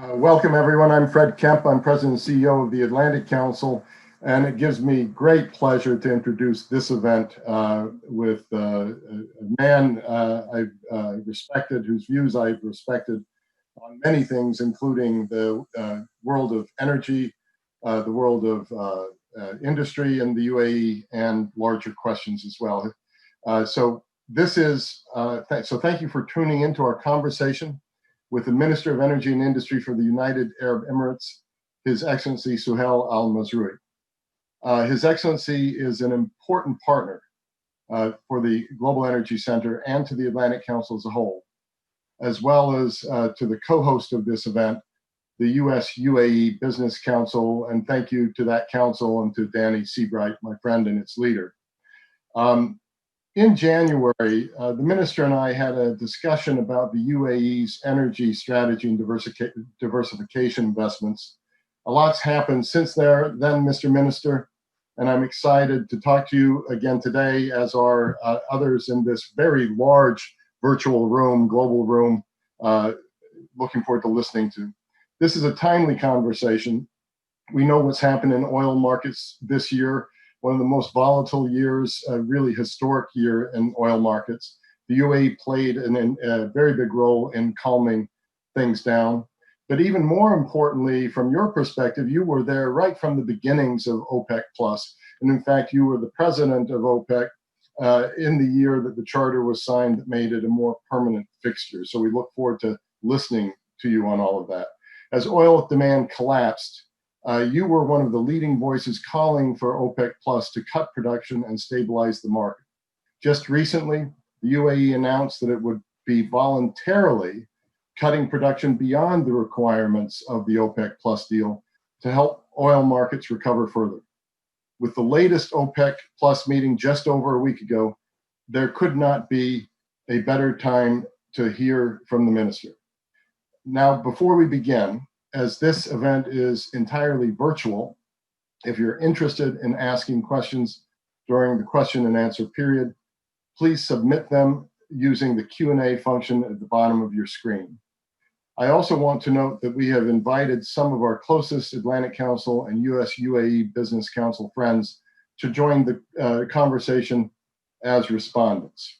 Welcome, everyone. I'm Fred Kemp. I'm President and CEO of the Atlantic Council, and it gives me great pleasure to introduce this event with a man I've respected, whose views I've respected on many things, including the world of energy, the world of industry in the UAE, and larger questions as well. So thank you for tuning into our conversation with the Minister of Energy and Industry for the United Arab Emirates, His Excellency Suhail al-Mazrouei. His Excellency is an important partner for the Global Energy Center and to the Atlantic Council as a whole, as well as to the co-host of this event, the US-UAE Business Council, and thank you to that council and to Danny Seabright, my friend and its leader. In January, the minister and I had a discussion about the UAE's energy strategy and diversification investments. A lot's happened since then, Mr. Minister, and I'm excited to talk to you again today, as are others in this very large virtual room, global room, looking forward to listening to. This is a timely conversation. We know what's happened in oil markets this year. One of the most volatile years, a really historic year in oil markets. The UAE played a very big role in calming things down. But even more importantly, from your perspective, you were there right from the beginnings of OPEC+. And in fact, you were the president of OPEC in the year that the charter was signed that made it a more permanent fixture. So we look forward to listening to you on all of that. As oil demand collapsed, you were one of the leading voices calling for OPEC Plus to cut production and stabilize the market. Just recently, the UAE announced that it would be voluntarily cutting production beyond the requirements of the OPEC Plus deal to help oil markets recover further. With the latest OPEC Plus meeting just over a week ago, there could not be a better time to hear from the minister. Now, before we begin, as this event is entirely virtual, if you're interested in asking questions during the question and answer period, please submit them using the Q&A function at the bottom of your screen. I also want to note that we have invited some of our closest Atlantic Council and US-UAE Business Council friends to join the conversation as respondents.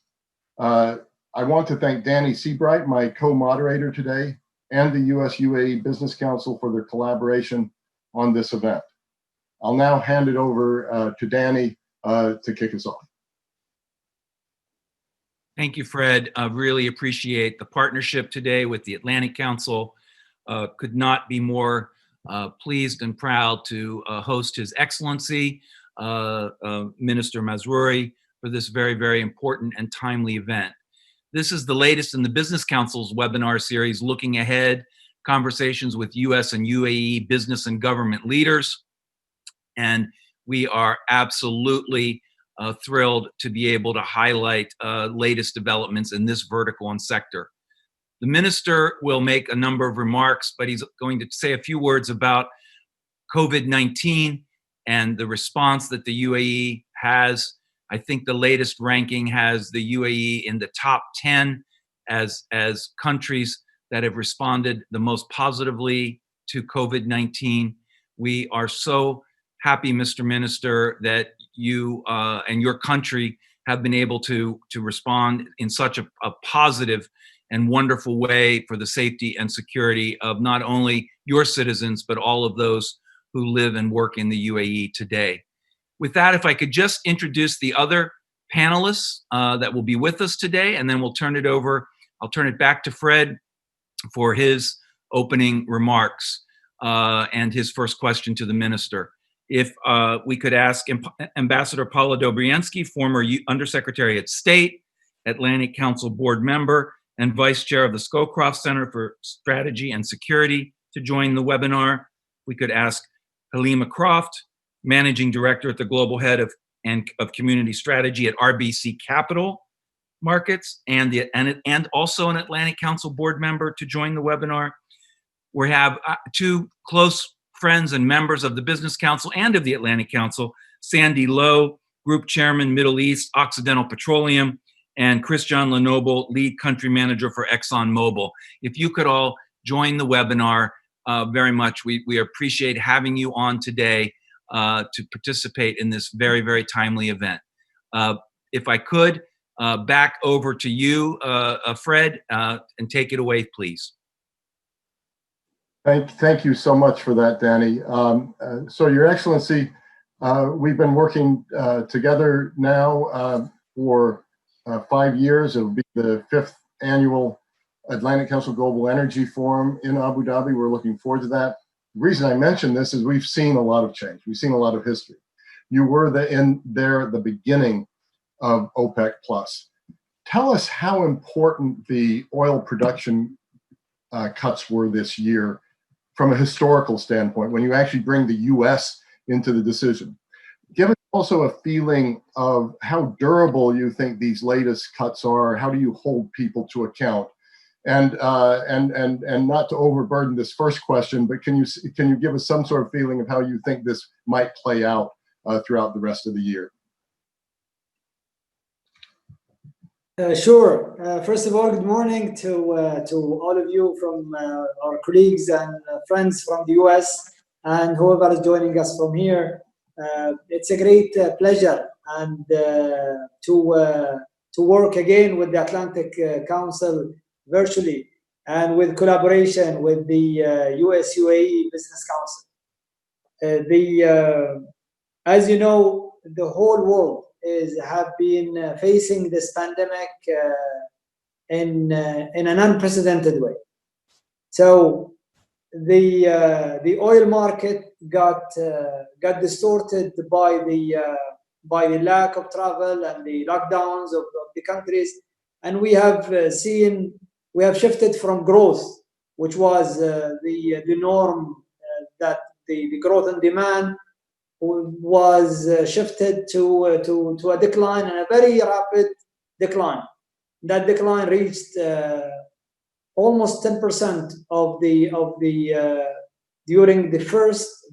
I want to thank Danny Seabright, my co-moderator today, and the US-UAE Business Council for their collaboration on this event. I'll now hand it over to Danny to kick us off. Thank you, Fred. I really appreciate the partnership today with the Atlantic Council. Could not be more pleased and proud to host His Excellency, Minister Mazrouei, for this very, very important and timely event. This is the latest in the Business Council's webinar series, Looking Ahead, conversations with US and UAE business and government leaders. And we are absolutely thrilled to be able to highlight latest developments in this vertical and sector. The minister will make a number of remarks, but he's going to say a few words about COVID-19 and the response that the UAE has. I think the latest ranking has the UAE in the top 10 as countries that have responded the most positively to COVID-19. We are so happy, Mr. Minister, that you and your country have been able to respond in such a positive and wonderful way for the safety and security of not only your citizens, but all of those who live and work in the UAE today. With that, if I could just introduce the other panelists that will be with us today, and then we'll turn it over. I'll turn it back to Fred for his opening remarks and his first question to the minister. If we could ask Ambassador Paula Dobriansky, former Undersecretary of State, Atlantic Council board member, and Vice Chair of the Scowcroft Center for Strategy and Security, to join the webinar. We could ask Halima Croft, Managing Director at the Global Head of Community Strategy at RBC Capital Markets, and also an Atlantic Council board member, to join the webinar. We have two close friends and members of the Business Council and of the Atlantic Council, Sandy Lowe, Group Chairman, Middle East, Occidental Petroleum, and Christian Lenoble, Lead Country Manager for ExxonMobil. If you could all join the webinar, very much. We appreciate having you on today to participate in this very, very timely event. If I could, back over to you, Fred, and take it away, please. Thank you so much for that, Danny. So, Your Excellency, we've been working together now for 5 years. It'll be the 5th annual Atlantic Council Global Energy Forum in Abu Dhabi. We're looking forward to that. The reason I mention this is we've seen a lot of change. We've seen a lot of history. You were there at the beginning of OPEC Plus. Tell us how important the oil production cuts were this year from a historical standpoint, when you actually bring the U.S. into the decision. Give us also a feeling of how durable you think these latest cuts are. How do you hold people to account? And not to overburden this first question, but can you give us some sort of feeling of how you think this might play out throughout the rest of the year? Sure. First of all, good morning to all of you from our colleagues and friends from the US and whoever is joining us from here. It's a great pleasure and to work again with the Atlantic Council virtually and with collaboration with the US UAE Business Council. As you know, the whole world have been facing this pandemic in an unprecedented way. So the oil market got distorted by the lack of travel and the lockdowns of the countries, and we have shifted from growth, which was the norm, that the growth in demand was shifted to a decline, and a very rapid decline. That decline reached almost 10% of the during the first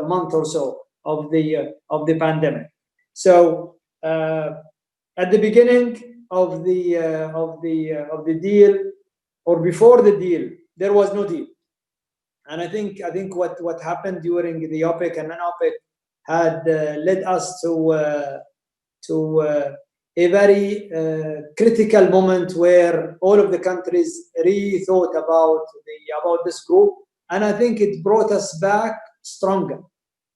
month or so of the pandemic. So at the beginning of the deal, or before the deal, there was no deal. And I think what happened during the OPEC and non-OPEC had led us to a very critical moment where all of the countries rethought about this group, and I think it brought us back stronger.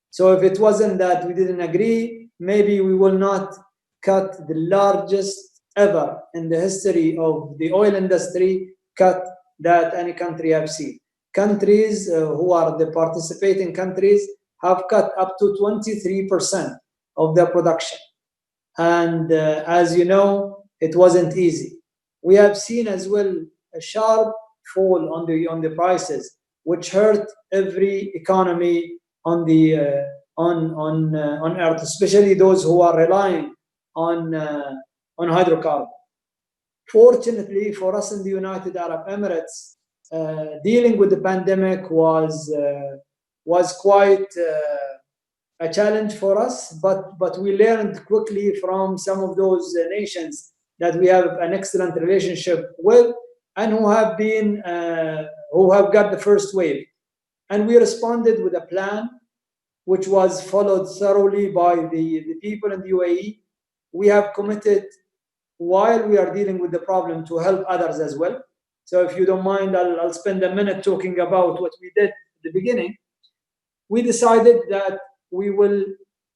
So if it wasn't that we didn't agree, maybe we will not cut the largest ever in the history of the oil industry cut that any country have seen. Countries who are the participating countries have cut up to 23% of their production. And as you know, it wasn't easy. We have seen as well a sharp fall on the prices, which hurt every economy on earth, especially those who are relying on hydrocarbon. Fortunately for us in the United Arab Emirates, dealing with the pandemic was quite a challenge for us, but we learned quickly from some of those nations that we have an excellent relationship with, and who have got the first wave. And we responded with a plan which was followed thoroughly by the people in the UAE. We have committed, while we are dealing with the problem, to help others as well. So if you don't mind, I'll spend a minute talking about what we did at the beginning. We decided that we will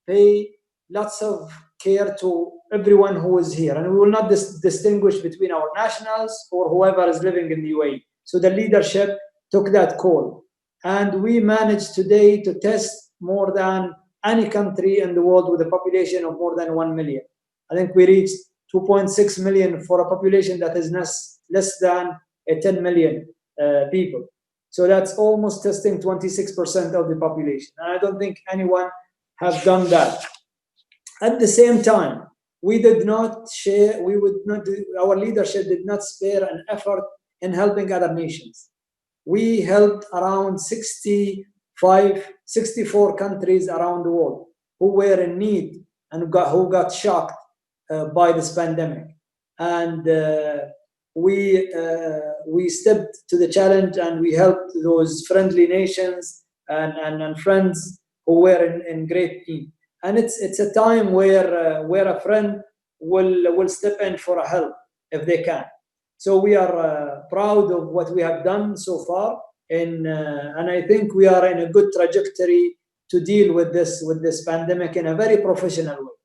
pay lots of care to everyone who is here, and we will not distinguish between our nationals or whoever is living in the UAE. So the leadership took that call, and we managed today to test more than any country in the world with a population of more than 1 million. I think we reached 2.6 million for a population that is less than 10 million people. So that's almost testing 26% of the population. And I don't think anyone has done that. At the same time, our leadership did not spare an effort in helping other nations. We helped around 64 countries around the world who were in need and who got shocked by this pandemic. And we we stepped to the challenge and we helped those friendly nations and friends who were in great need. And it's a time where a friend will step in for a help if they can. So we are proud of what we have done so far, and I think we are in a good trajectory to deal with this pandemic in a very professional way.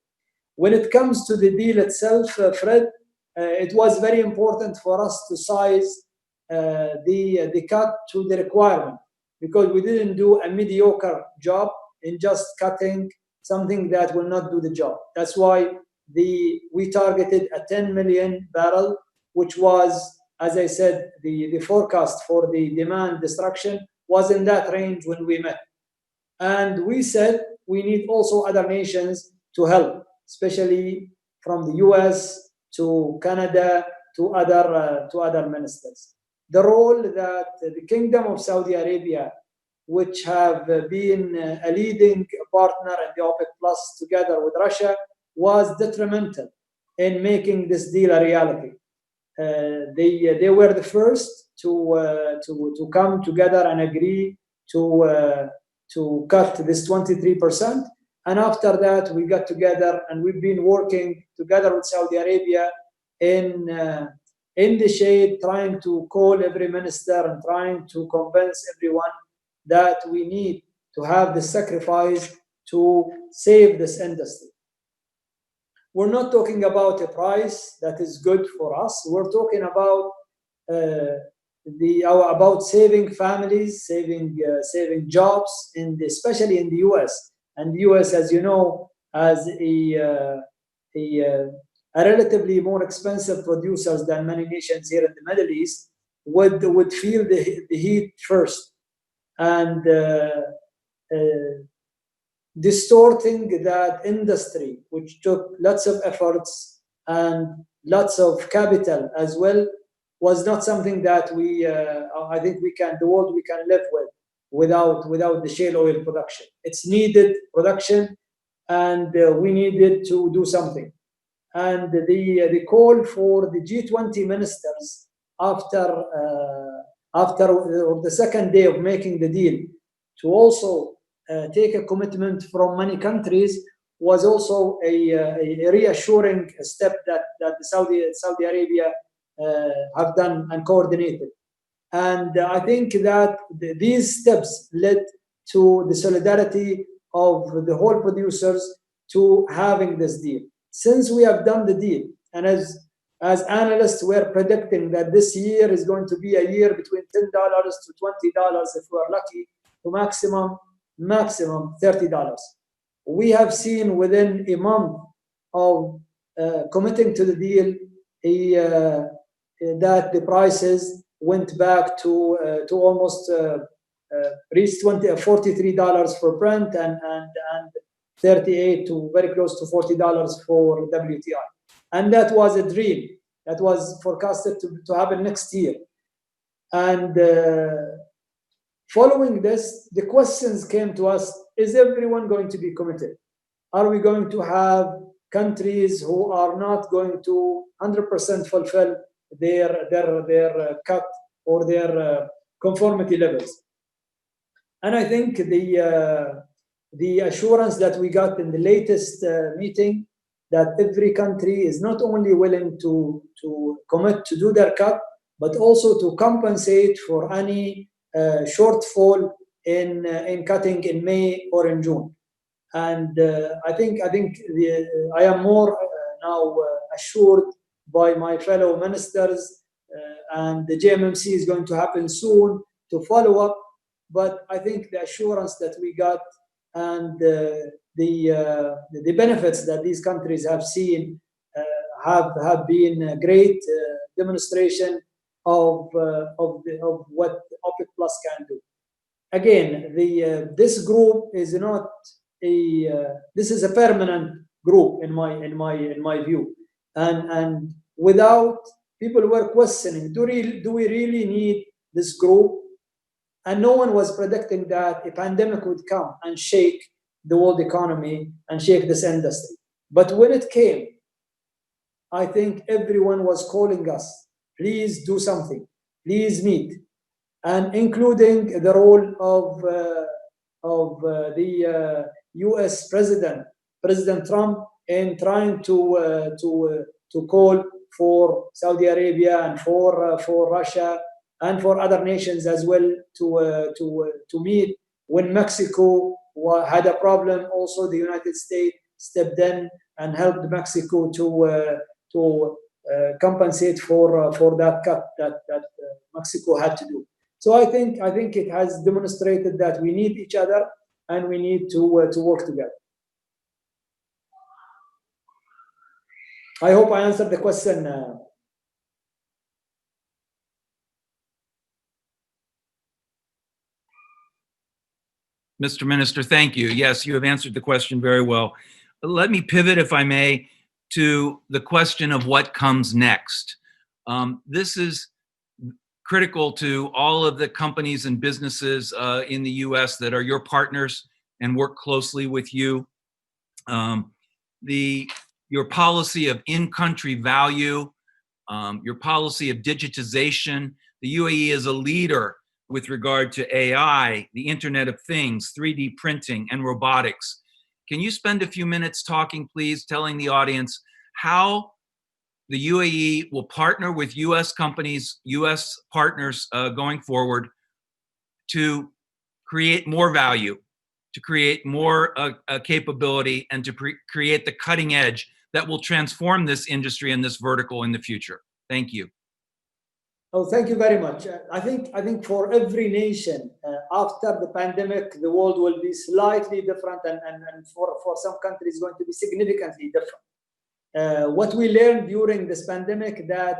When it comes to the deal itself, Fred, it was very important for us to size the cut to the requirement, because we didn't do a mediocre job in just cutting something that will not do the job. That's why we targeted a 10 million barrel, which was, as I said, the forecast for the demand destruction was in that range when we met. And we said we need also other nations to help, especially from the US to Canada to other ministers. The role that the Kingdom of Saudi Arabia, which have been a leading partner in the OPEC Plus together with Russia, was detrimental in making this deal a reality. They were the first to come together and agree to cut this 23%. And after that, we got together and we've been working together with Saudi Arabia in the shade, trying to call every minister and trying to convince everyone that we need to have the sacrifice to save this industry. We're not talking about a price that is good for us. We're talking about about saving families, saving jobs, especially in the US. And the US, as you know, has a relatively more expensive producers than many nations here in the Middle East would feel the heat first. And distorting that industry, which took lots of efforts and lots of capital as well, was not something that I think the world we can live with without the shale oil production. It's needed production, and we needed to do something. And the call for the G20 ministers after the second day of making the deal to also take a commitment from many countries was also a reassuring step that the Saudi Arabia have done and coordinated. And I think that these steps led to the solidarity of the whole producers to having this deal. Since we have done the deal, and as analysts were predicting that this year is going to be a year between $10 to $20 if we're lucky, to maximum $30. We have seen within a month of committing to the deal that the prices went back to almost reached $43 for Brent and 38 to very close to $40 for WTI. And that was a dream that was forecasted to happen next year. And following this, the questions came to us: is everyone going to be committed? Are we going to have countries who are not going to 100% fulfill their cut or their conformity levels? And I think the assurance that we got in the latest meeting that every country is not only willing to commit to do their cut, but also to compensate for any shortfall in cutting in May or in June. And I think I am more now assured by my fellow ministers, and the JMMC is going to happen soon to follow up. But I think the assurance that we got and the benefits that these countries have seen have been a great demonstration of what OPEC Plus can do. Again, this group is not this is a permanent group in my view, and without, people were questioning, do we really need this group? And no one was predicting that a pandemic would come and shake the world economy and shake this industry. But when it came, I think everyone was calling us, please do something. please meet, and including the role of the U.S. President Trump, in trying to call for Saudi Arabia and for Russia and for other nations as well to meet. When Mexico had a problem, also the United States stepped in and helped Mexico to compensate for that cut that Mexico had to do. So I think it has demonstrated that we need each other and we need to work together. I hope I answered the question. Mr. Minister, thank you. Yes, you have answered the question very well. Let me pivot, if I may, to the question of what comes next. This is critical to all of the companies and businesses in the U.S. that are your partners and work closely with you. Your policy of in-country value, your policy of digitization. The UAE is a leader with regard to AI, the Internet of Things, 3D printing, and robotics. Can you spend a few minutes talking, please, telling the audience how the UAE will partner with U.S. companies, U.S. partners going forward to create more value, to create more capability, and to create the cutting edge that will transform this industry and this vertical in the future? Thank you. Oh, thank you very much. I think for every nation, after the pandemic, the world will be slightly different, and for some countries going to be significantly different. What we learned during this pandemic, that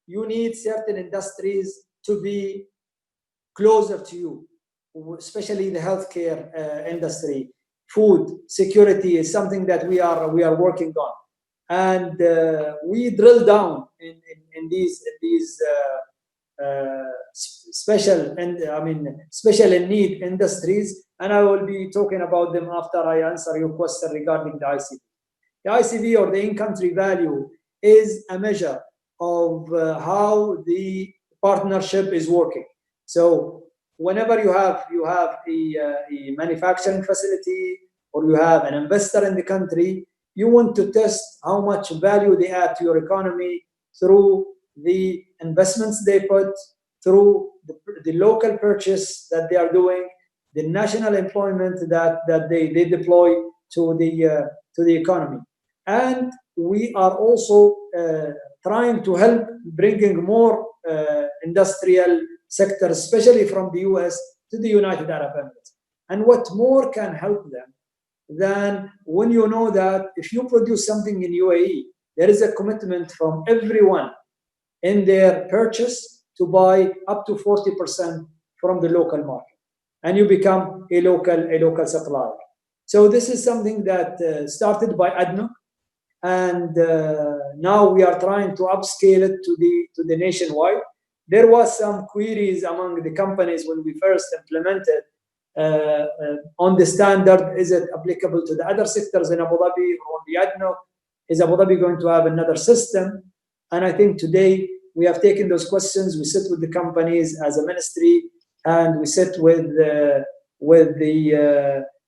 you need certain industries to be closer to you, especially the healthcare industry. Food security is something that we are working on, and we drill down in these special in need industries, and I will be talking about them after I answer your question regarding the ICV. The ICV, or the in-country value, is a measure of how the partnership is working. So whenever you have a manufacturing facility, or you have an investor in the country, you want to test how much value they add to your economy through the investments they put, through the local purchase that they are doing, the national employment that they deploy to the economy. And we are also trying to help bringing more industrial sectors, especially from the US, to the United Arab Emirates. And what more can help them than when you know that if you produce something in UAE, there is a commitment from everyone in their purchase to buy up to 40% from the local market, and you become a local supplier. So this is something that started by ADNOC, and now we are trying to upscale it to the nationwide. There was some queries among the companies when we first implemented on the standard. Is it applicable to the other sectors in Abu Dhabi, or the ADNOC? Is Abu Dhabi going to have another system? And I think today we have taken those questions. We sit with the companies as a ministry, and we sit with the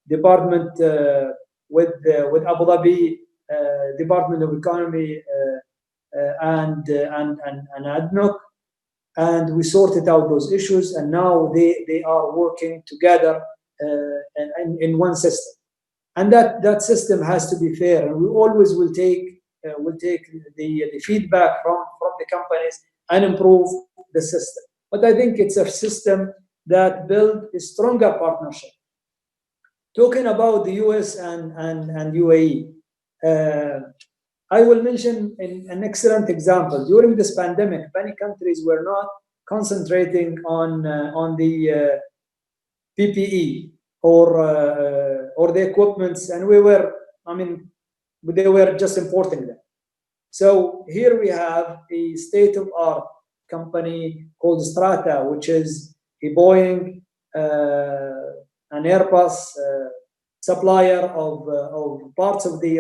department, with Abu Dhabi Department of Economy and ADNOC, and we sorted out those issues. And now they are working together in one system. And that system has to be fair, and we always will take the feedback from the companies and improve the system. But I think it's a system that builds a stronger partnership. Talking about the US and UAE, I will mention an excellent example. During this pandemic, many countries were not concentrating on the PPE or the equipments, and they were just importing them. So here we have a state-of-art company called Strata, which is a Boeing, an Airbus supplier of parts of the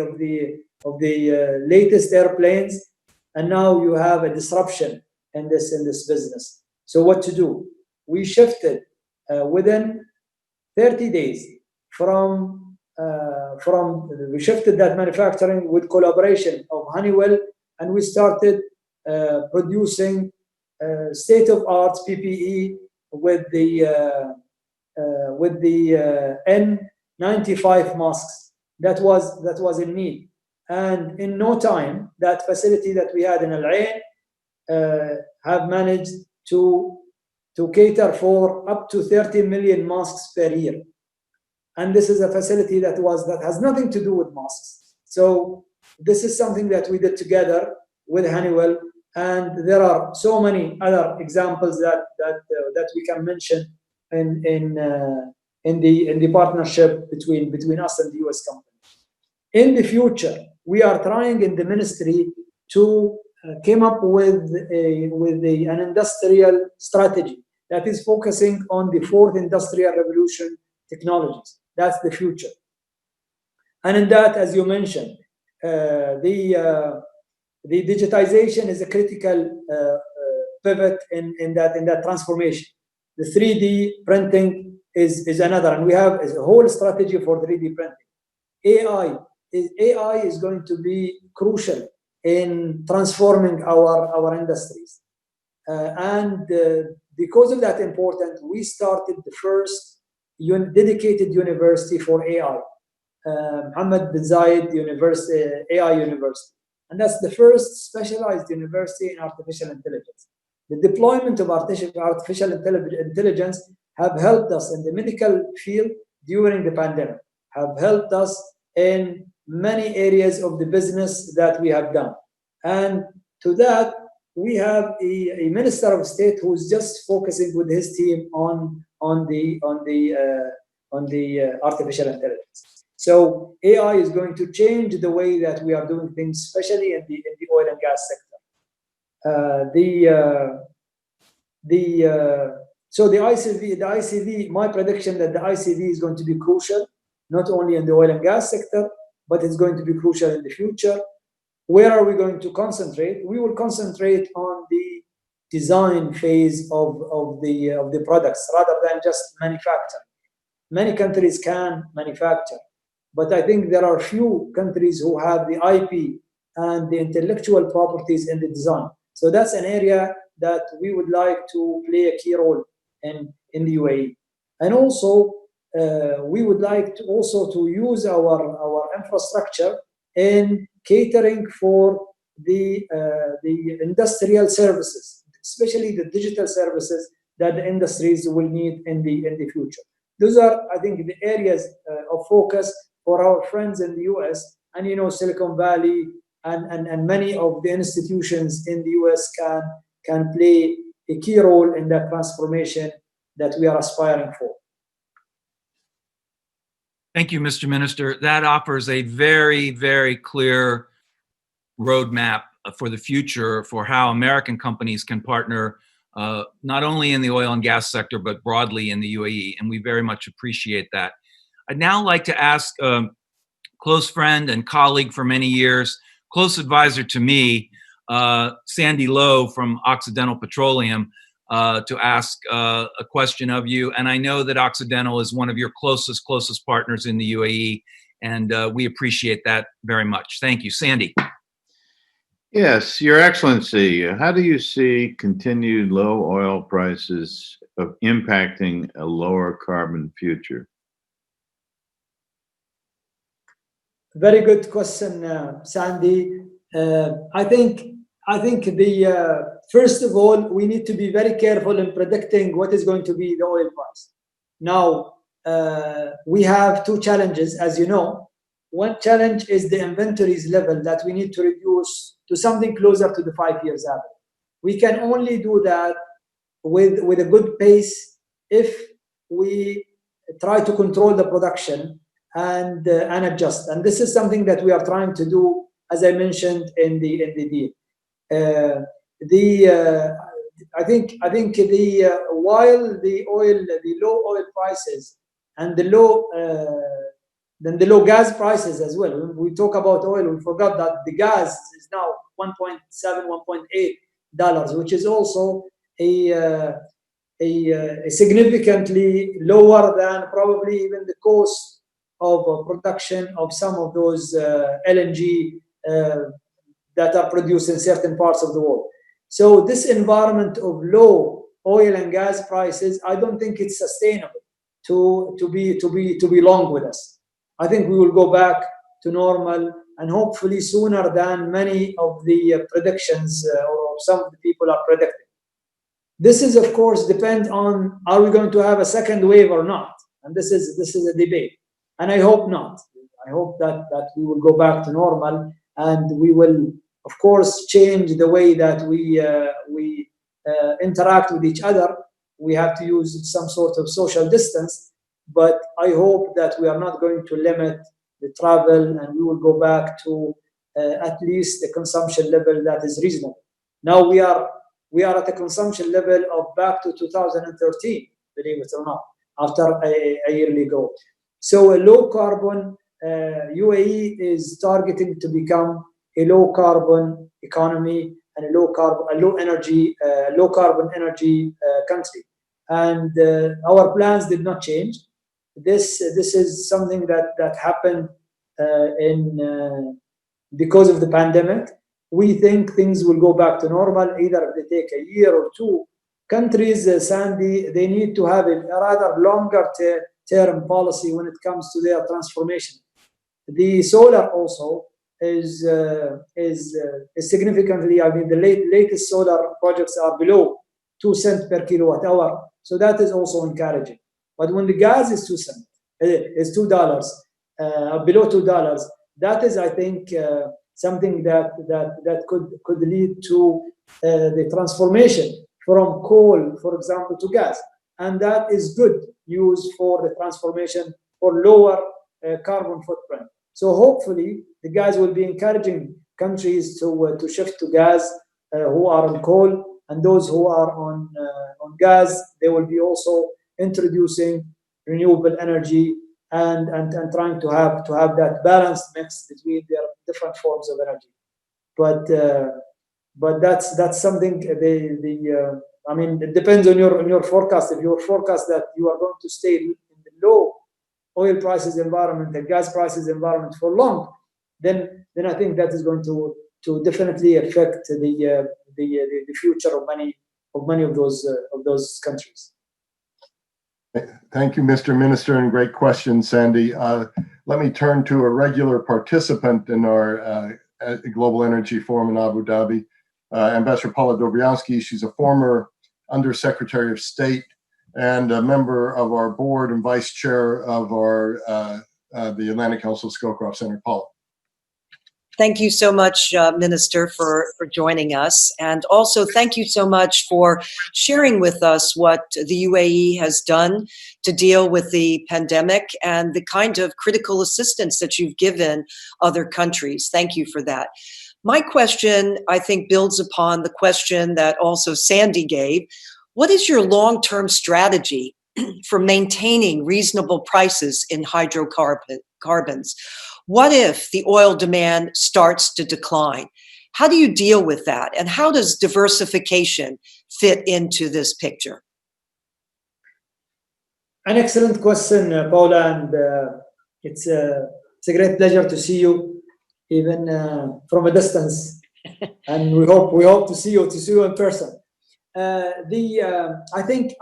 latest airplanes, and now you have a disruption in this business. So what to do? We shifted within 30 days we shifted that manufacturing with collaboration of Honeywell, and we started producing state-of-art PPE with the N95 masks that was in need. And in no time, that facility that we had in Al Ain have managed to cater for up to 30 million masks per year. And this is a facility that has nothing to do with masks. So this is something that we did together with Honeywell, and there are so many other examples that we can mention in the partnership between us and the US company. In the future, we are trying in the ministry to came up with an industrial strategy that is focusing on the fourth industrial revolution technologies. That's the future. And in that, as you mentioned, the digitization is a critical pivot in that transformation. The 3D printing is another, and we have a whole strategy for 3D printing. AI is going to be crucial in transforming our industries. Because of that importance, we started the first dedicated university for AI, محمد bin Zayed University, AI University. And that's the first specialized university in artificial intelligence. The deployment of artificial intelligence have helped us in the medical field during the pandemic, have helped us in many areas of the business that we have done. And to that, we have a Minister of State who's just focusing with his team on the artificial intelligence. So AI is going to change the way that we are doing things, especially in the oil and gas sector. So the ICV, my prediction that the ICV is going to be crucial, not only in the oil and gas sector, but it's going to be crucial in the future. Where are we going to concentrate? We will concentrate on the design phase of the products rather than just manufacturing. Many countries can manufacture, but I think there are few countries who have the IP and the intellectual properties in the design. So that's an area that we would like to play a key role in the UAE. And also, we would like to use our infrastructure in catering for the industrial services, especially the digital services that the industries will need in the future. Those are, I think, the areas of focus for our friends in the US, and Silicon Valley and many of the institutions in the US can play a key role in that transformation that we are aspiring for. Thank you, Mr. Minister. That offers a very, very clear roadmap for the future for how American companies can partner not only in the oil and gas sector, but broadly in the UAE, and we very much appreciate that. I'd now like to ask a close friend and colleague for many years, close advisor to me, Sandy Lowe from Occidental Petroleum, to ask a question of you. And I know that Occidental is one of your closest partners in the UAE, and we appreciate that very much. Thank you. Sandy. Yes, Your Excellency, how do you see continued low oil prices impacting a lower carbon future? Very good question, Sandy. I think first of all, we need to be very careful in predicting what is going to be the oil price. Now, we have two challenges, as you know. One challenge is the inventories level that we need to reduce to something closer to the 5 years average. We can only do that with a good pace if we try to control the production and adjust. And this is something that we are trying to do, as I mentioned in the deal. I think while the low oil prices and the low gas prices as well. When we talk about oil, we forgot that the gas is now $1.7, $1.8, which is also significantly lower than probably even the cost of production of some of those LNG that are produced in certain parts of the world. So this environment of low oil and gas prices, I don't think it's sustainable to be long with us. I think we will go back to normal, and hopefully sooner than many of the predictions or some of the people are predicting. This is, of course, depend on, are we going to have a second wave or not? And this is a debate. And I hope not. I hope that we will go back to normal, and we will, of course, change the way that we interact with each other. We have to use some sort of social distance, but I hope that we are not going to limit the travel, and we will go back to at least the consumption level that is reasonable. Now we are at a consumption level of back to 2013, believe it or not, after a yearly growth. So a low carbon UAE is targeting to become a low carbon economy and a low carbon energy country. And our plans did not change. This is something that happened because of the pandemic. We think things will go back to normal, either if they take a year or two. Countries, Sandy, they need to have a rather longer term policy when it comes to their transformation. The solar also is significantly, I mean, the latest solar projects are below 2 cents per kilowatt hour. So that is also encouraging. But when the gas is $2, below $2, that is, I think, something that could lead to the transformation from coal, for example, to gas. And that is good news for the transformation for lower carbon footprint. So hopefully the guys will be encouraging countries to shift to gas who are on coal, and those who are on gas, they will be also introducing renewable energy and trying to have that balanced mix between their different forms of energy. But that's something I mean, it depends on your forecast. If your forecast that you are going to stay in the low oil prices environment and gas prices environment for long, then I think that is going to definitely affect the future of many of those countries. Thank you, Mr. Minister, and great question, Sandy. Let me turn to a regular participant in our Global Energy Forum in Abu Dhabi, Ambassador Paula Dobriansky. She's a former Undersecretary of State and a member of our board and vice chair of the Atlantic Council Scowcroft Center. Paula. Thank you so much, Minister, for joining us. And also thank you so much for sharing with us what the UAE has done to deal with the pandemic and the kind of critical assistance that you've given other countries. Thank you for that. My question, I think, builds upon the question that also Sandy gave. What is your long-term strategy for maintaining reasonable prices in hydrocarbons? What if the oil demand starts to decline? How do you deal with that? And how does diversification fit into this picture? An excellent question, Paula, and it's a great pleasure to see you, even from a distance. And we hope to see you in person. I think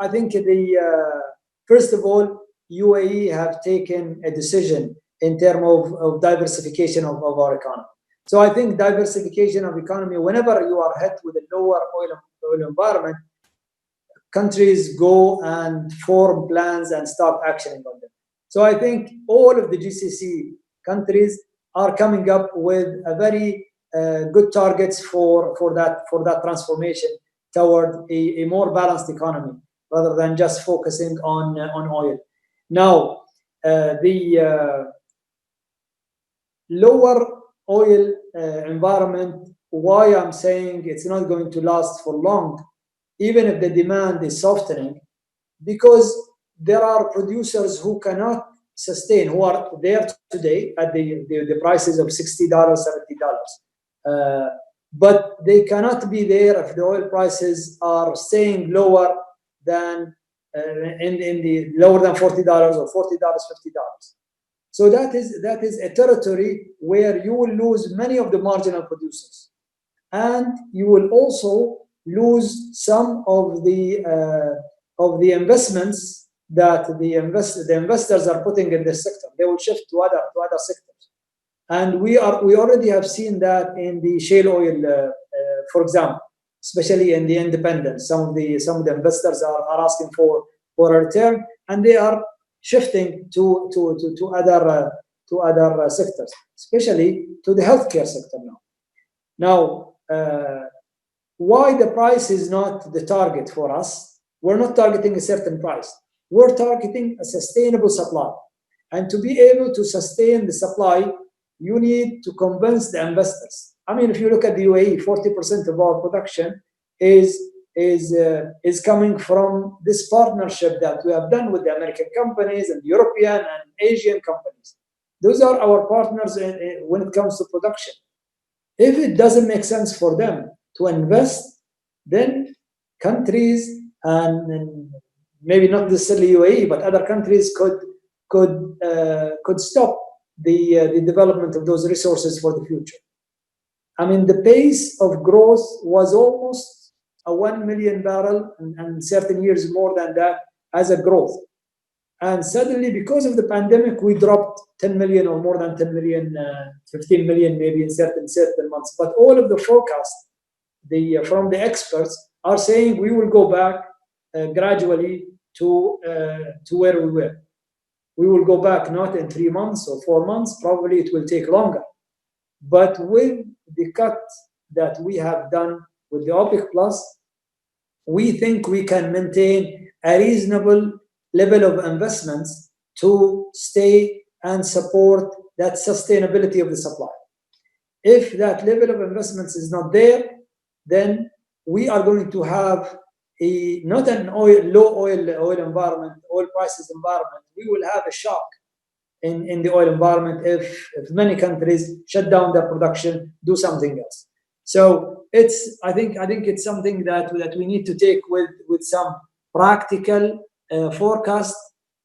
first of all, UAE have taken a decision in terms of diversification of our economy. So I think diversification of economy, whenever you are hit with a lower oil environment, countries go and form plans and start actioning on them. So I think all of the GCC countries are coming up with a very good targets for that transformation toward a more balanced economy, rather than just focusing on oil. Now, the lower oil environment, why I'm saying it's not going to last for long, even if the demand is softening, because there are producers who cannot sustain, who are there today at the prices of $60, $70. but they cannot be there if the oil prices are staying lower than in the lower than $40 or $40, $50. So that is a territory where you will lose many of the marginal producers, and you will also lose some of the investments that the investors are putting in this sector. They will shift to other sectors, and we already have seen that in the shale oil, for example, especially in the independents. Some of the investors are asking for a return, and they are shifting to other sectors, especially to the healthcare sector now. Now, why the price is not the target for us? We're not targeting a certain price. We're targeting a sustainable supply. And to be able to sustain the supply, you need to convince the investors. I mean, if you look at the UAE, 40% of our production is coming from this partnership that we have done with the American companies and European and Asian companies. Those are our partners when it comes to production. If it doesn't make sense for them to invest, then countries and maybe not necessarily UAE, but other countries could stop the development of those resources for the future. I mean, the pace of growth was almost a 1 million barrel, and certain years more than that as a growth. And suddenly, because of the pandemic, we dropped 10 million or more than 10 million, 15 million maybe in certain months. But all of the forecasts from the experts are saying we will go back gradually to where we were. We will go back not in 3 months or 4 months, probably it will take longer. But with the cut that we have done with the OPEC Plus, we think we can maintain a reasonable level of investments to stay and support that sustainability of the supply. If that level of investments is not there, then we are going to have not an low oil environment, oil prices environment. We will have a shock in the oil environment if many countries shut down their production, do something else. So I think it's something that we need to take with some practical forecast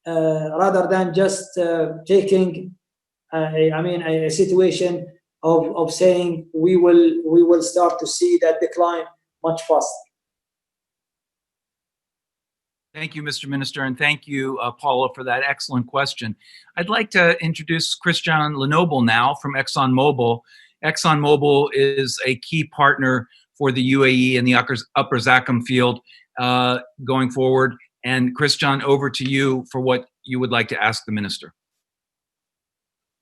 rather than just taking a situation of saying we will start to see that decline much faster. Thank you, Mr. Minister, and thank you, Paula, for that excellent question. I'd like to introduce Christian Lenoble now from ExxonMobil. ExxonMobil is a key partner for the UAE in the Upper Zakum field going forward. And Christian, over to you for what you would like to ask the minister.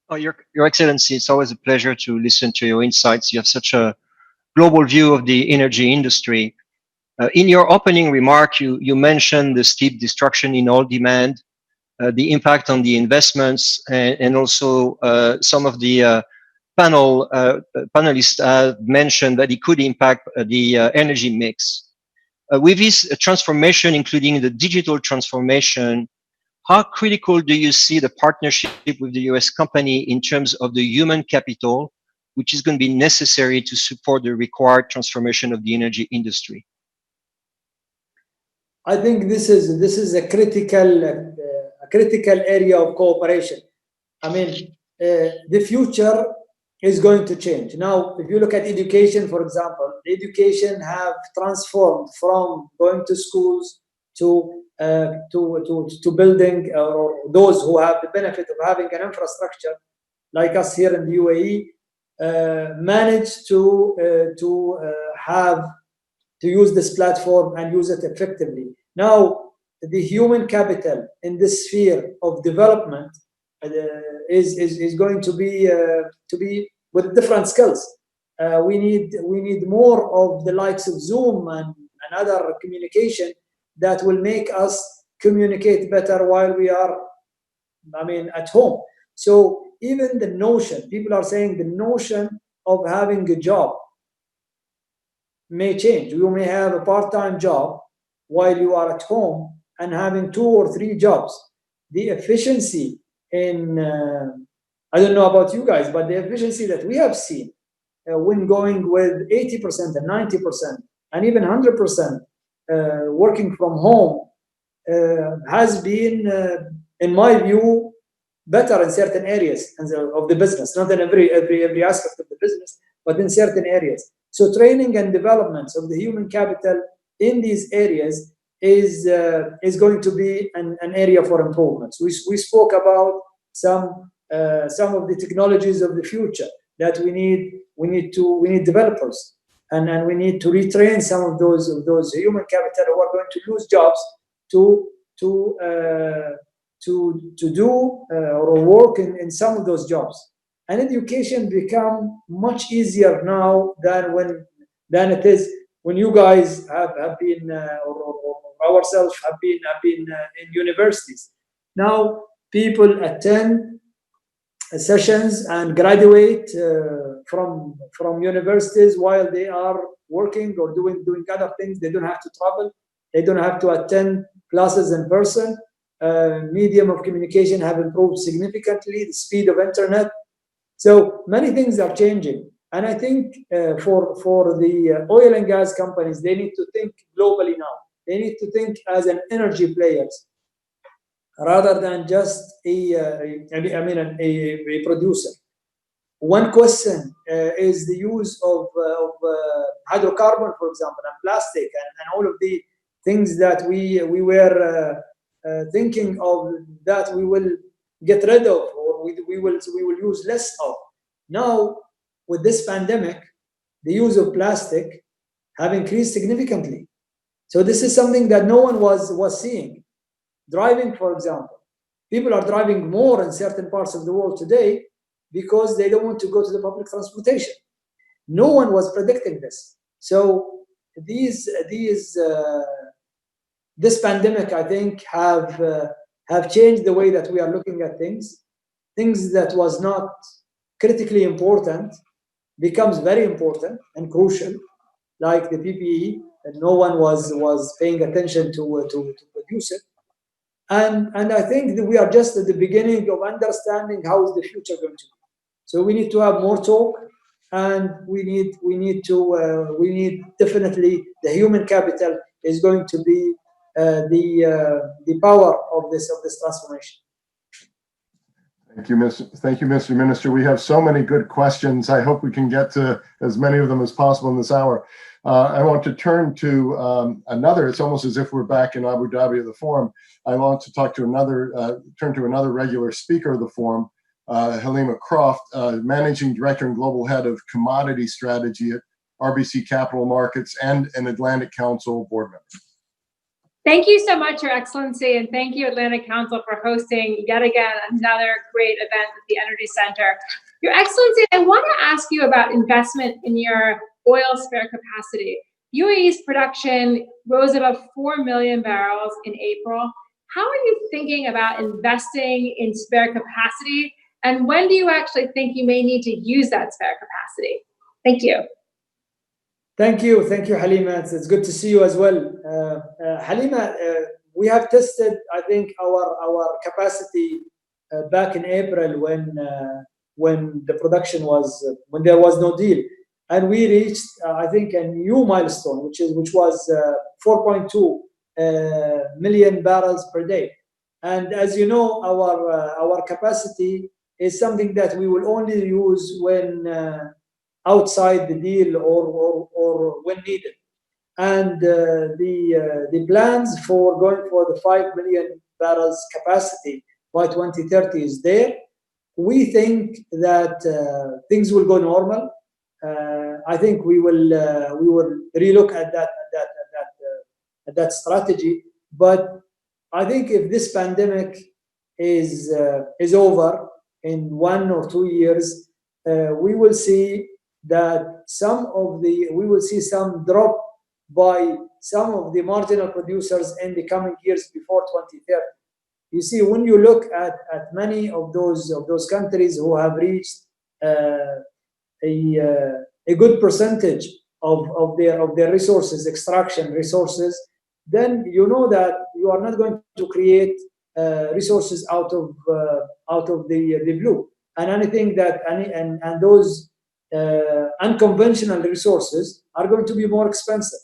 Oh, Your Excellency, it's always a pleasure to listen to your insights. You have such a global view of the energy industry. In your opening remark, you mentioned the steep destruction in oil demand, the impact on the investments, and also some of the panelists mentioned that it could impact the energy mix. With this transformation, including the digital transformation, how critical do you see the partnership with the US company in terms of the human capital, which is going to be necessary to support the required transformation of the energy industry? I think this is a critical area of cooperation. I mean, the future is going to change. Now, if you look at education, for example, education have transformed from going to schools to building, or those who have the benefit of having an infrastructure like us here in the UAE, managed to use this platform and use it effectively. Now, the human capital in this sphere of development is going to be with different skills. We need more of the likes of Zoom and other communication that will make us communicate better while we are, at home. So even the notion, people are saying the notion of having a job may change. You may have a part-time job while you are at home and having 2 or 3 jobs. The efficiency in, I don't know about you guys, but the efficiency that we have seen when going with 80% and 90% and even 100% working from home has been, in my view, better in certain areas of the business, not in every aspect of the business, but in certain areas. So training and development of the human capital in these areas is going to be an area for improvements. We spoke about some of the technologies of the future that we need developers, and we need to retrain some of those human capital who are going to lose jobs to do or work in some of those jobs. And education become much easier now than it is when you guys have been or ourselves have been in universities. Now people attend sessions and graduate from universities while they are working or doing other things. They don't have to travel. They don't have to attend classes in person. Medium of communication have improved significantly, the speed of internet. So many things are changing. And I think for the oil and gas companies, they need to think globally now. They need to think as an energy players rather than just a producer. One question is the use of hydrocarbon, for example, and plastic, and all of the things that we were thinking of that we will get rid of, or we will use less of. Now, with this pandemic, the use of plastic have increased significantly. So this is something that no one was seeing. Driving, for example, people are driving more in certain parts of the world today because they don't want to go to the public transportation. No one was predicting this. So this pandemic, I think, have changed the way that we are looking at things. Things that was not critically important becomes very important and crucial, like the PPE, and no one was paying attention to produce it. And I think that we are just at the beginning of understanding how is the future going to be. So we need to have more talk, and we need definitely the human capital is going to be the power of this transformation. Thank you, Mr. Minister. We have so many good questions. I hope we can get to as many of them as possible in this hour. I want to turn to another. It's almost as if we're back in Abu Dhabi at the forum. I want to talk to turn to another regular speaker of the forum, Halima Croft, Managing Director and Global Head of Commodity Strategy at RBC Capital Markets and an Atlantic Council board member. Thank you so much, Your Excellency, and thank you, Atlantic Council, for hosting yet again another great event at the Energy Center. Your Excellency, I want to ask you about investment in your oil spare capacity. UAE's production rose above 4 million barrels in April. How are you thinking about investing in spare capacity, and when do you actually think you may need to use that spare capacity? Thank you. Thank you, Halima. It's good to see you as well. Halima, we have tested, I think, our capacity back in April when the production when there was no deal, and we reached, I think, a new milestone, which was 4.2 million barrels per day. And as you know, our capacity is something that we will only use when outside the deal or when needed. And the plans for going for the 5 million barrels capacity by 2030 is there. We think that things will go normal. I think we will relook at that strategy. But I think if this pandemic is over in 1 or 2 years, we will see that we will see some drop by some of the marginal producers in the coming years before 2030. You see, when you look at many of those countries who have reached a good percentage of their resources, extraction resources, then you know that you are not going to create resources out of the blue. And anything that those unconventional resources are going to be more expensive.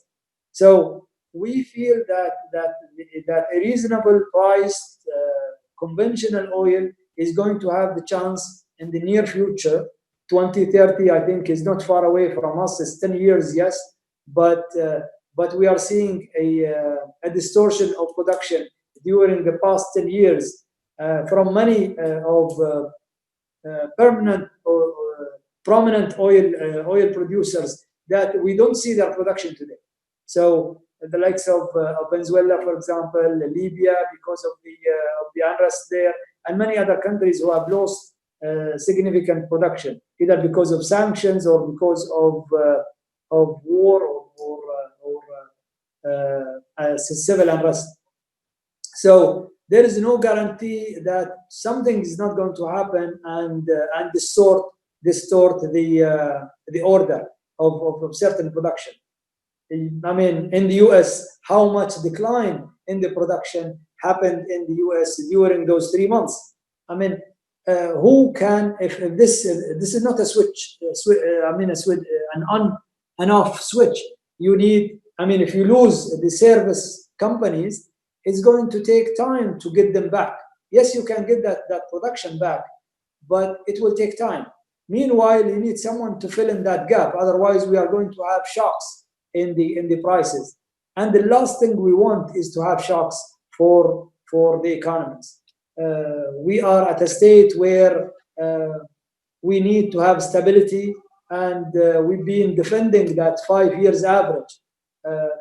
So we feel that a reasonable priced conventional oil is going to have the chance in the near future. 2030, I think, is not far away from us. It's 10 years, yes, but we are seeing a distortion of production during the past 10 years from many of prominent oil producers that we don't see their production today. So the likes of Venezuela, for example, Libya, because of the unrest there, and many other countries who have lost significant production, either because of sanctions or because of war or civil unrest. So there is no guarantee that something is not going to happen and distort the order of certain production. I mean, in the US, how much decline in the production happened in the US during those 3 months? I mean, who can, if this is not a switch, an on and off switch. You need, I mean, if you lose the service companies, it's going to take time to get them back. Yes, you can get that production back, but it will take time. Meanwhile, you need someone to fill in that gap. Otherwise, we are going to have shocks in the prices. And the last thing we want is to have shocks for the economies. We are at a state where we need to have stability, and we've been defending that 5 years average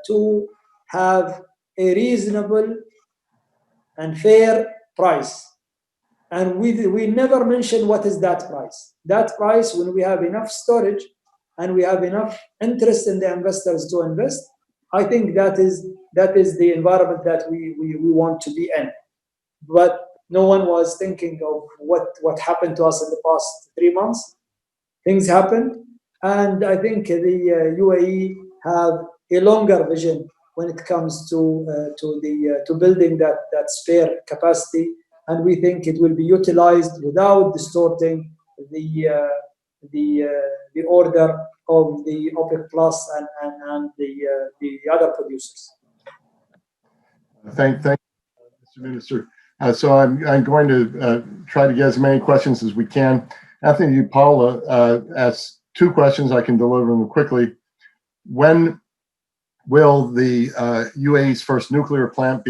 to have a reasonable and fair price. And we never mention what is that price. That price, when we have enough storage and we have enough interest in the investors to invest, I think that is the environment that we want to be in. But no one was thinking of what happened to us in the past 3 months. Things happened, and I think the UAE have a longer vision when it comes to building that spare capacity, and we think it will be utilized without distorting the order of the OPEC Plus and the other producers. Thank you, Mr. Minister. So I'm going to try to get as many questions as we can. Anthony Paula asked 2 questions. I can deliver them quickly. When will the UAE's first nuclear plant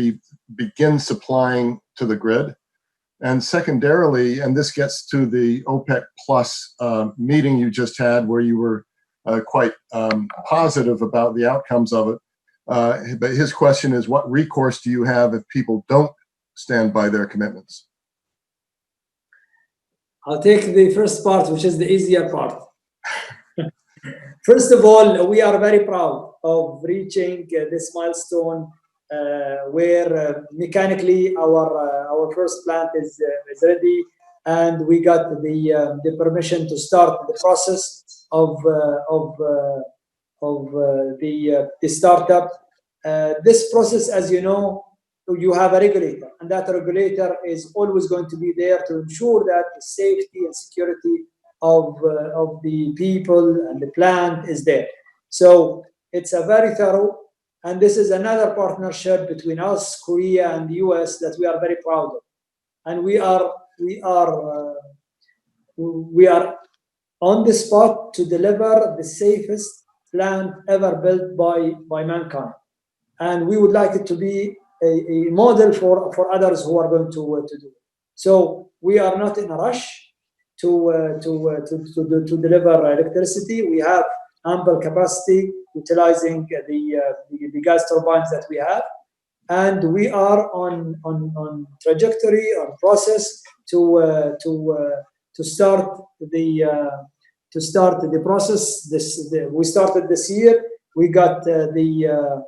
begin supplying to the grid? And secondarily, and this gets to the OPEC Plus meeting you just had, where you were quite positive about the outcomes of it. But his question is, what recourse do you have if people don't stand by their commitments? I'll take the first part, which is the easier part. First of all, we are very proud of reaching this milestone where mechanically our first plant is ready, and we got the permission to start the process of the startup. This process, as you know, you have a regulator, and that regulator is always going to be there to ensure that the safety and security of the people and the plant is there. So it's a very thorough, and this is another partnership between us, Korea, and the US that we are very proud of. And we are on the spot to deliver the safest plant ever built by mankind. And we would like it to be a model for others who are going to do it. So we are not in a rush to deliver electricity. We have ample capacity utilizing the gas turbines that we have, and we are on trajectory, on process to start the process. We started this year. We got the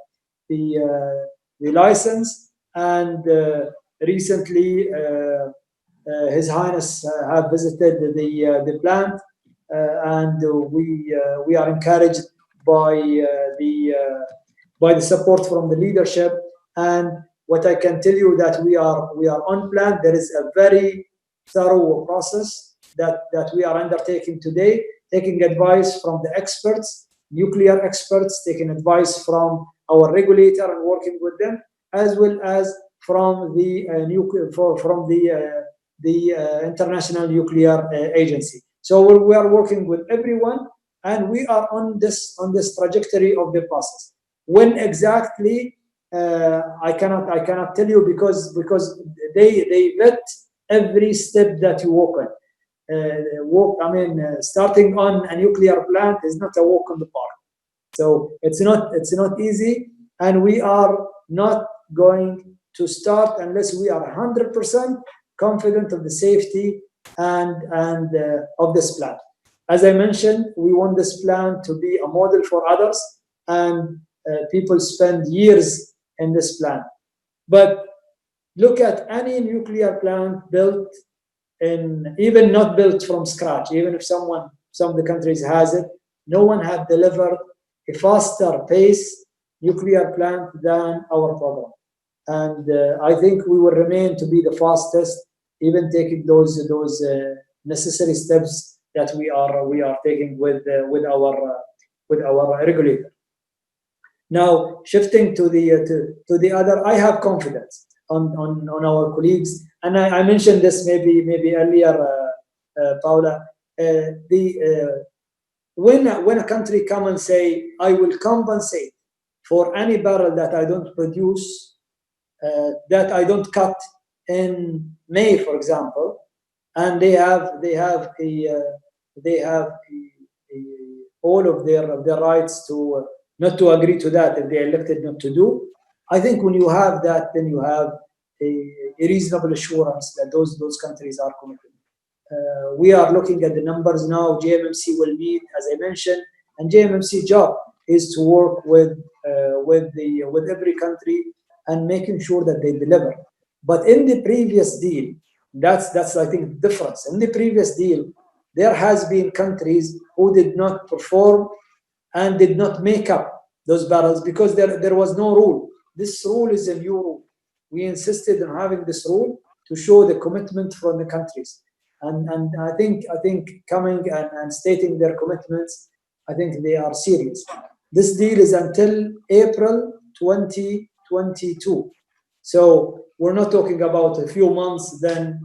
license, and recently His Highness have visited the plant, and we are encouraged by the support from the leadership. And what I can tell you that we are on plan. There is a very thorough process that we are undertaking today, taking advice from the experts, nuclear experts, taking advice from our regulator and working with them, as well as from the International Nuclear Agency. So we are working with everyone, and we are on this trajectory of the process. When exactly, I cannot tell you because they vet every step that you walk on. Starting on a nuclear plant is not a walk in the park. So it's not easy, and we are not going to start unless we are 100% confident of the safety and of this plant. As I mentioned, we want this plant to be a model for others, and people spend years in this plant. But look at any nuclear plant built even not built from scratch, even if some of the countries has it, no one have delivered a faster pace nuclear plant than our program. And I think we will remain to be the fastest, even taking those necessary steps that we are taking with our regulator. Now, shifting to the other, I have confidence on our colleagues, and I mentioned this maybe earlier, Paula. When a country come and say, I will compensate for any barrel that I don't produce, that I don't cut in May, for example, and they have all of their rights to not to agree to that if they elected not to do. I think when you have that, then you have a reasonable assurance that those countries are committed. We are looking at the numbers now. JMMC will meet, as I mentioned, and JMMC job is to work with every country and making sure that they deliver. But in the previous deal, that's I think the difference. In the previous deal, there has been countries who did not perform and did not make up those barrels because there was no rule. This rule is a new rule. We insisted on having this rule to show the commitment from the countries. And I think coming and stating their commitments, I think they are serious. This deal is until April 2022. So we're not talking about a few months, then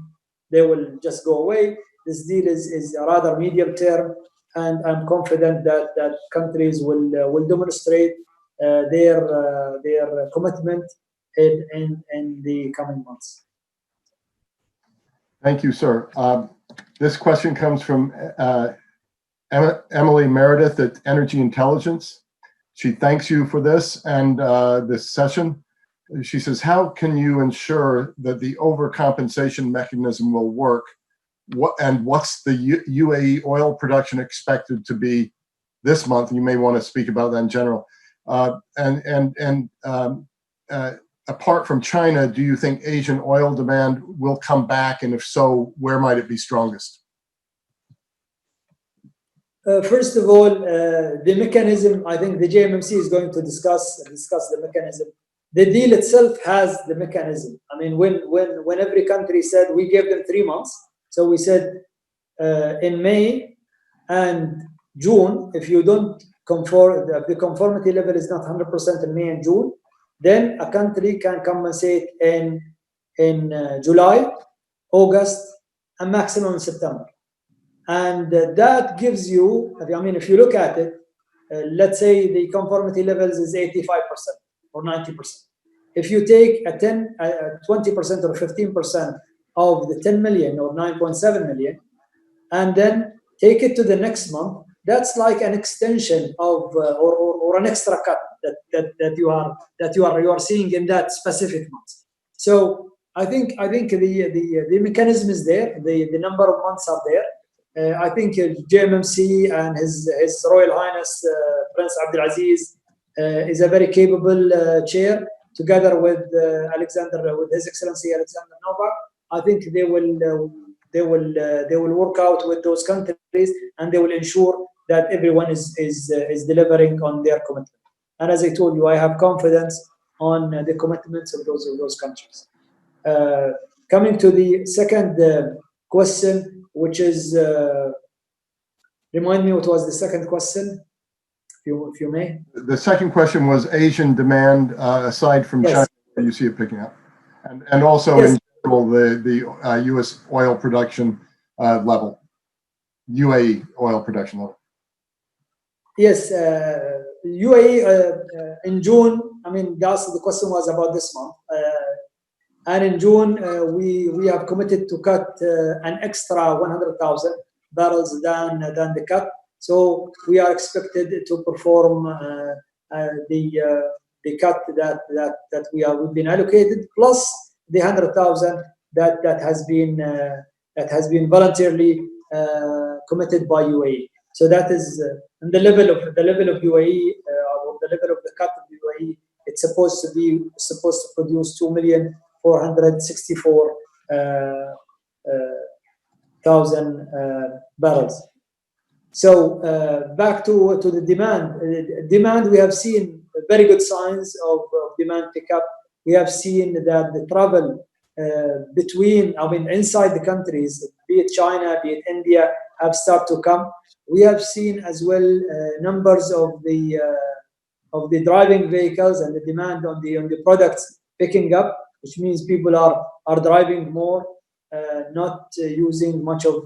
they will just go away. This deal is a rather medium term, and I'm confident that countries will demonstrate their commitment in the coming months. Thank you, sir. This question comes from Emily Meredith at Energy Intelligence. She thanks you for this and this session. She says, how can you ensure that the overcompensation mechanism will work? What's the UAE oil production expected to be this month? You may want to speak about that in general. Apart from China, do you think Asian oil demand will come back? And if so, where might it be strongest? First of all, the mechanism, I think the JMMC is going to discuss the mechanism. The deal itself has the mechanism. I mean, when every country said, we gave them 3 months. So we said in May and June, if you don't conform, the conformity level is not 100% in May and June, then a country can compensate in July, August, and maximum in September. And that gives you, I mean, if you look at it, let's say the conformity levels is 85% or 90%. If you take a 20% or 15% of the 10 million or 9.7 million, and then take it to the next month, that's like an extension of or an extra cut that you are seeing in that specific month. So I think the mechanism is there. The number of months are there. I think JMMC and His Royal Highness Prince Abdulaziz is a very capable chair, together with His Excellency Alexander Novak. I think they will work out with those countries, and they will ensure that everyone is delivering on their commitment. And as I told you, I have confidence on the commitments of those countries. Coming to the second question, which is Remind me what was the second question, if you may. The second question was Asian demand, aside from Yes. China, you see it picking up, and also Yes. in general the U.S. oil production level, UAE oil production level. Yes, UAE in June. I mean, the question was about this month, and in June we have committed to cut an extra 100,000 barrels than the cut. So we are expected to perform the cut that we've been allocated, plus the 100,000 that has been voluntarily committed by UAE. So that is the level of UAE, or the level of the cut of UAE. It's supposed to produce 2,464,000 barrels. So back to the demand. Demand, we have seen very good signs of demand pickup. We have seen that the travel inside the countries, be it China, be it India, have started to come. We have seen as well numbers of the driving vehicles and the demand on the products picking up, which means people are driving more, not using much of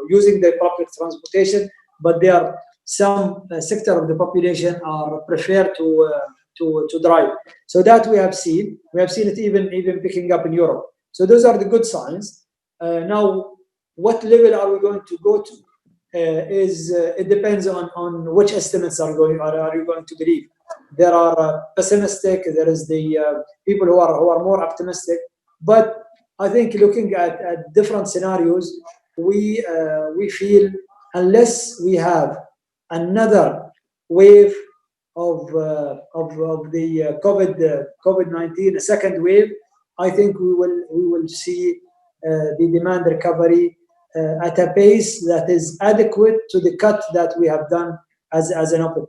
using the public transportation, but there are some sector of the population are prefer to drive. So that we have seen. We have seen it even picking up in Europe. So those are the good signs. Now, what level are we going to go to? It depends on which estimates are you going to believe. There are pessimistic. There is the people who are more optimistic. But I think looking at different scenarios, we feel unless we have another wave of the COVID-19, a second wave, I think we will see the demand recovery at a pace that is adequate to the cut that we have done as an OPEC+,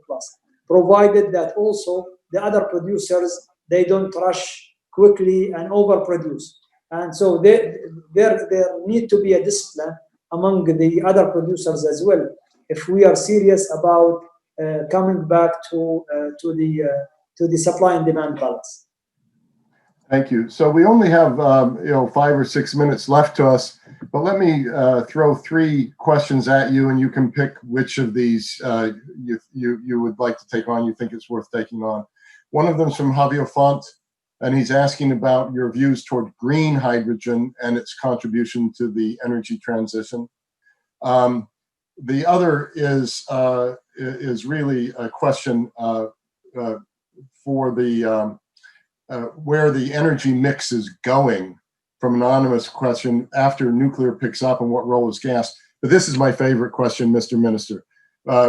provided that also the other producers, they don't rush quickly and overproduce. And so there need to be a discipline among the other producers as well, if we are serious about coming back to the supply and demand balance. Thank you. So we only have 5 or 6 minutes left to us, but let me throw 3 questions at you, and you can pick which of these you would like to take on. You think it's worth taking on. One of them is from Javier Font, and he's asking about your views toward green hydrogen and its contribution to the energy transition. The other is really a question for the where the energy mix is going, from an anonymous question, after nuclear picks up and what role is gas. But this is my favorite question, Mr. Minister,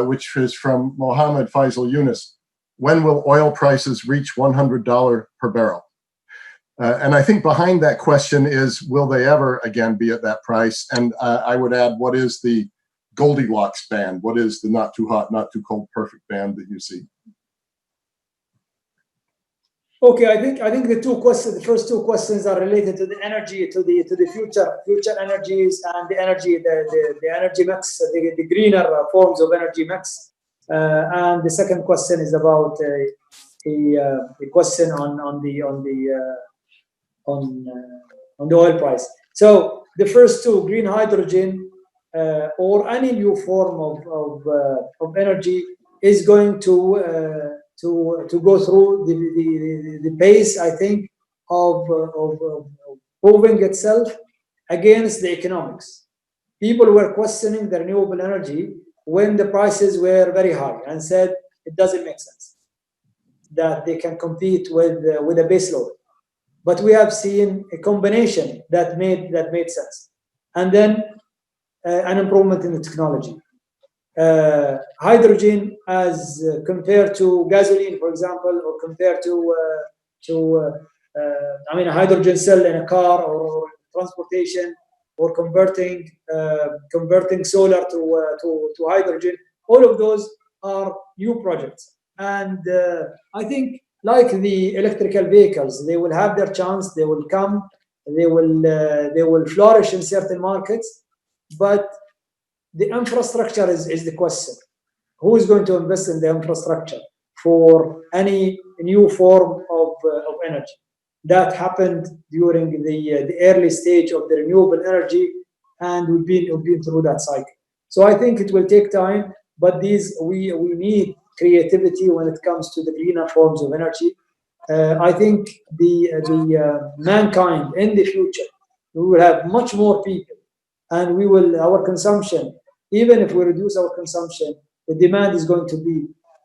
which is from Mohammed Faisal Yunus. When will oil prices reach $100 per barrel? And I think behind that question is, will they ever again be at that price? And I would add, what is the Goldilocks band? What is the not too hot, not too cold, perfect band that you see? Okay, I think the first 2 questions are related to the energy, to the future energies and the energy mix, the greener forms of energy mix. And the second question is about a question on the oil price. So the first 2, green hydrogen or any new form of energy, is going to go through the pace, I think, of proving itself against the economics. People were questioning the renewable energy when the prices were very high and said it doesn't make sense that they can compete with a base load. But we have seen a combination that made sense, and then an improvement in the technology. Hydrogen, as compared to gasoline, for example, or compared to a hydrogen cell in a car or transportation, or converting solar to hydrogen, all of those are new projects. And I think, like the electrical vehicles, they will have their chance. They will come. They will flourish in certain markets, but the infrastructure is the question. Who is going to invest in the infrastructure for any new form of energy? That happened during the early stage of the renewable energy, and we've been through that cycle. So I think it will take time, but we need creativity when it comes to the greener forms of energy. I think the mankind in the future, we will have much more people, and our consumption, even if we reduce our consumption, the demand is going to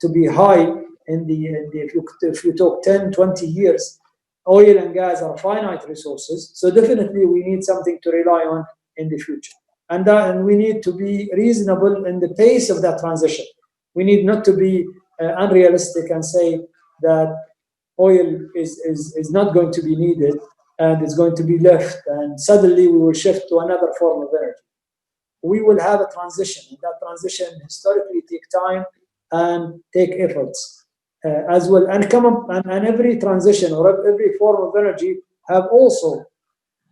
be high if you talk 10, 20 years. Oil and gas are finite resources, so definitely we need something to rely on in the future. And we need to be reasonable in the pace of that transition. We need not to be unrealistic and say that oil is not going to be needed and it's going to be left, and suddenly we will shift to another form of energy. We will have a transition, and that transition historically take time and take efforts as well, and come up. And every transition or every form of energy have also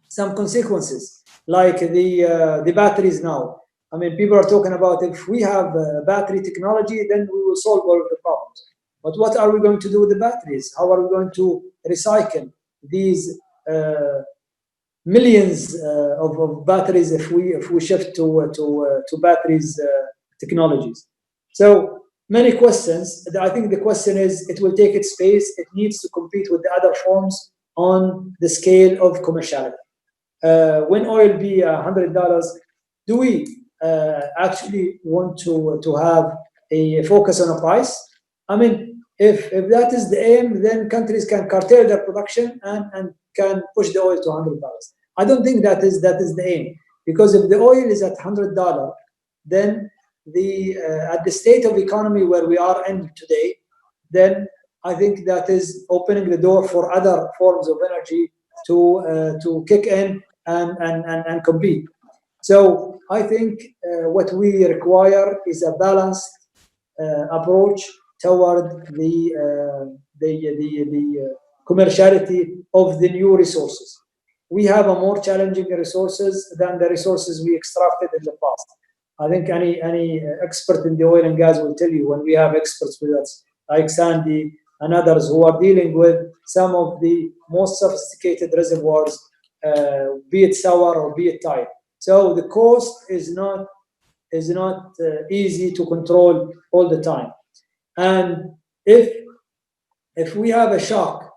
some consequences, like the batteries now. I mean, people are talking about if we have battery technology, then we will solve all of the problems. But what are we going to do with the batteries? How are we going to recycle these millions of batteries if we shift to batteries technologies? So many questions. I think the question is, it will take its pace. It needs to compete with the other forms on the scale of commerciality. When oil be $100, do we actually want to have a focus on a price? I mean, if that is the aim, then countries can curtail their production and can push the oil to $100. I don't think that is the aim, because if the oil is at $100, then at the state of economy where we are in today, then I think that is opening the door for other forms of energy to kick in and compete. So I think what we require is a balanced approach toward the commerciality of the new resources. We have a more challenging resources than the resources we extracted in the past. I think any expert in the oil and gas will tell you, when we have experts with us, like Sandy and others who are dealing with some of the most sophisticated reservoirs, be it sour or be it tight. So the cost is not easy to control all the time. And if we have a shock,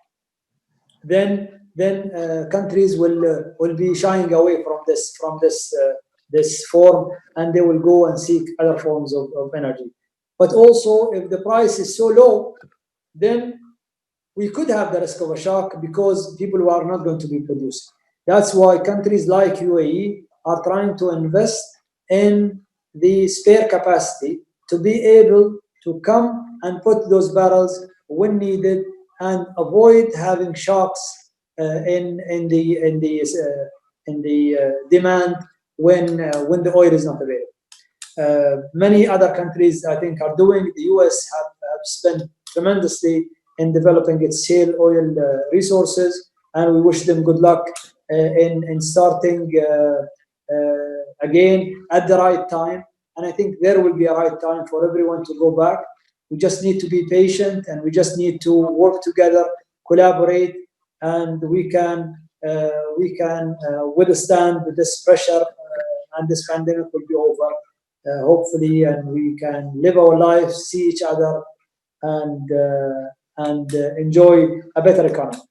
then countries will be shying away from this form, and they will go and seek other forms of energy. But also, if the price is so low, then we could have the risk of a shock, because people are not going to be producing. That's why countries like UAE are trying to invest in the spare capacity to be able to come and put those barrels when needed and avoid having shocks in the demand when the oil is not available. Many other countries, I think, are doing. The US have spent tremendously in developing its shale oil resources, and we wish them good luck in starting again at the right time. And I think there will be a right time for everyone to go back. We just need to be patient, and we just need to work together, collaborate, and we can withstand this pressure, and this pandemic will be over, hopefully, and we can live our lives, see each other, and enjoy a better economy.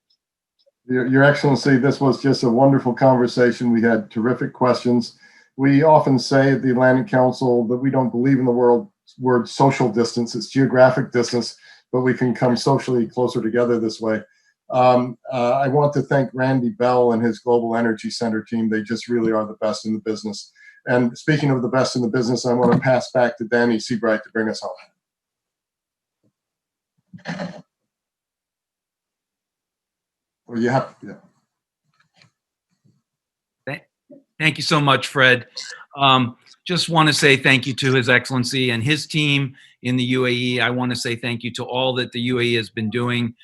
Your Excellency, this was just a wonderful conversation. We had terrific questions. We often say at the Atlantic Council that we don't believe in the word social distance. It's geographic distance, but we can come socially closer together this way. I want to thank Randy Bell and his Global Energy Center team. They just really are the best in the business. And speaking of the best in the business, I want to pass back to Danny Seabright to bring us home. Or you have, yeah. Thank you so much, Fred. Just want to say thank you to His Excellency and his team in the UAE. I want to say thank you to all that the UAE has been doing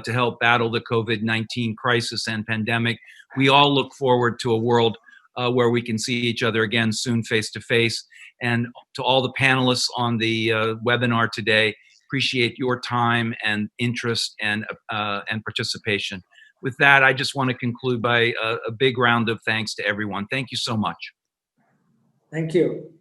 to help battle the COVID-19 crisis and pandemic. We all look forward to a world where we can see each other again soon face to face. And to all the panelists on the webinar today, appreciate your time and interest and participation. With that, I just want to conclude by a big round of thanks to everyone. Thank you so much. Thank you.